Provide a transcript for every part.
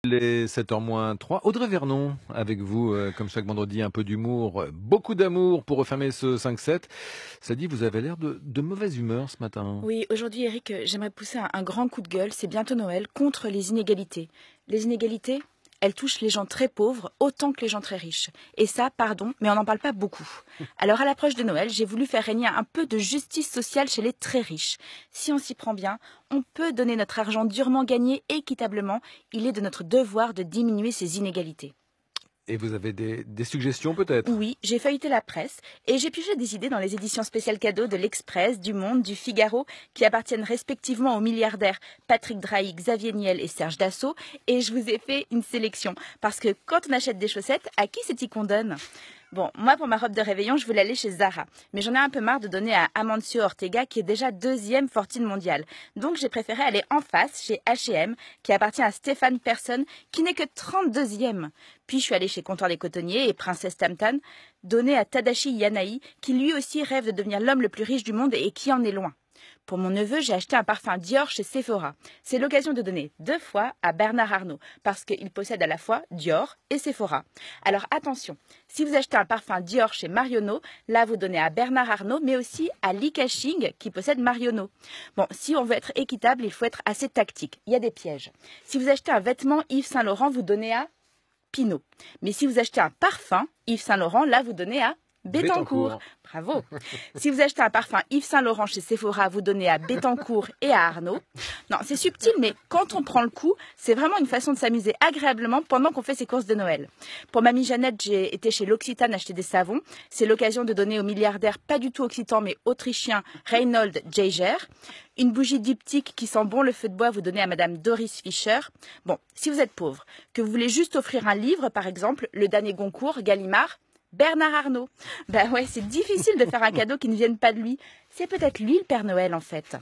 Les 7h moins 3, Audrey Vernon avec vous, comme chaque vendredi, un peu d'humour, beaucoup d'amour pour refermer ce 5-7. Ça dit, vous avez l'air de mauvaise humeur ce matin. Oui, aujourd'hui, Eric, j'aimerais pousser un grand coup de gueule, c'est bientôt Noël, contre les inégalités. Les inégalités, elles touchent les gens très pauvres autant que les gens très riches. Et ça, pardon, mais on n'en parle pas beaucoup. Alors, à l'approche de Noël, j'ai voulu faire régner un peu de justice sociale chez les très riches. Si on s'y prend bien, on peut donner notre argent durement gagné équitablement. Il est de notre devoir de diminuer ces inégalités. Et vous avez des suggestions peut-être? Oui, j'ai feuilleté la presse et j'ai pioché des idées dans les éditions spéciales cadeaux de l'Express, du Monde, du Figaro, qui appartiennent respectivement aux milliardaires Patrick Drahi, Xavier Niel et Serge Dassault. Et je vous ai fait une sélection. Parce que quand on achète des chaussettes, à qui c'est-il qu'on donne? Bon, moi, pour ma robe de réveillon, je voulais aller chez Zara. Mais j'en ai un peu marre de donner à Amancio Ortega, qui est déjà deuxième fortune mondiale. Donc, j'ai préféré aller en face, chez H&M, qui appartient à Stéphane Persson, qui n'est que 32e. Puis, je suis allée chez Comptoir des Cotonniers et Princesse Tamtan, donner à Tadashi Yanai, qui lui aussi rêve de devenir l'homme le plus riche du monde et qui en est loin. Pour mon neveu, j'ai acheté un parfum Dior chez Sephora. C'est l'occasion de donner 2 fois à Bernard Arnault, parce qu'il possède à la fois Dior et Sephora. Alors attention, si vous achetez un parfum Dior chez Marionneau, là vous donnez à Bernard Arnault, mais aussi à Li Ka-shing, qui possède Marionneau. Bon, si on veut être équitable, il faut être assez tactique. Il y a des pièges. Si vous achetez un vêtement Yves Saint Laurent, vous donnez à Pinot. Mais si vous achetez un parfum Yves Saint Laurent, là vous donnez à Bettencourt. Bravo. Si vous achetez un parfum Yves Saint Laurent chez Sephora, vous donnez à Bettencourt et à Arnaud. Non, c'est subtil, mais quand on prend le coup, c'est vraiment une façon de s'amuser agréablement pendant qu'on fait ses courses de Noël. Pour mamie Jeannette, j'ai été chez l'Occitane acheter des savons. C'est l'occasion de donner au milliardaire pas du tout occitan, mais autrichien Reinhold Geiger. Une bougie diptyque qui sent bon le feu de bois, vous donnez à madame Doris Fischer. Bon, si vous êtes pauvre, que vous voulez juste offrir un livre, par exemple, le dernier Goncourt, Gallimard, Bernard Arnault. Ben ouais, c'est difficile de faire un cadeau qui ne vienne pas de lui. C'est peut-être lui le Père Noël en fait.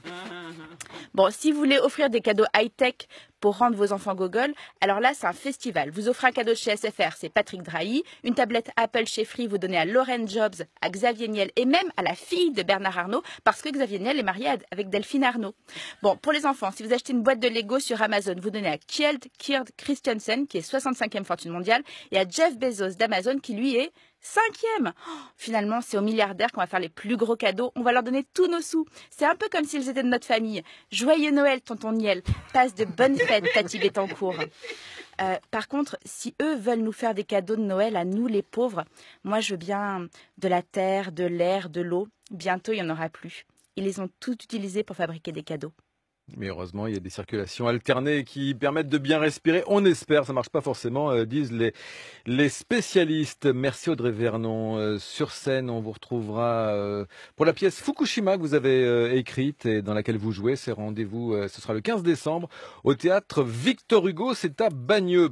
Bon, si vous voulez offrir des cadeaux high-tech pour rendre vos enfants gogoles, alors là c'est un festival. Vous offrez un cadeau chez SFR, c'est Patrick Drahi. Une tablette Apple chez Free, vous donnez à Lauren Jobs, à Xavier Niel et même à la fille de Bernard Arnault, parce que Xavier Niel est marié avec Delphine Arnault. Bon, pour les enfants, si vous achetez une boîte de Lego sur Amazon, vous donnez à Kjeld Christensen, qui est 65e fortune mondiale, et à Jeff Bezos d'Amazon, qui lui est 5e. Oh, finalement, c'est aux milliardaires qu'on va faire les plus gros cadeaux. On va leur donner tous nos sous. C'est un peu comme s'ils étaient de notre famille. Joyeux Noël, tonton Niel. Passe de bonnes fêtes, Tati Bettencourt. Par contre, si eux veulent nous faire des cadeaux de Noël à nous, les pauvres, moi, je veux bien de la terre, de l'air, de l'eau. Bientôt, il n'y en aura plus. Ils les ont tous utilisés pour fabriquer des cadeaux. Mais heureusement, il y a des circulations alternées qui permettent de bien respirer. On espère, ça marche pas forcément, disent les spécialistes. Merci Audrey Vernon. Sur scène, on vous retrouvera pour la pièce Fukushima que vous avez écrite et dans laquelle vous jouez. C'est rendez-vous, ce sera le 15 décembre au théâtre Victor Hugo. C'est à Bagneux.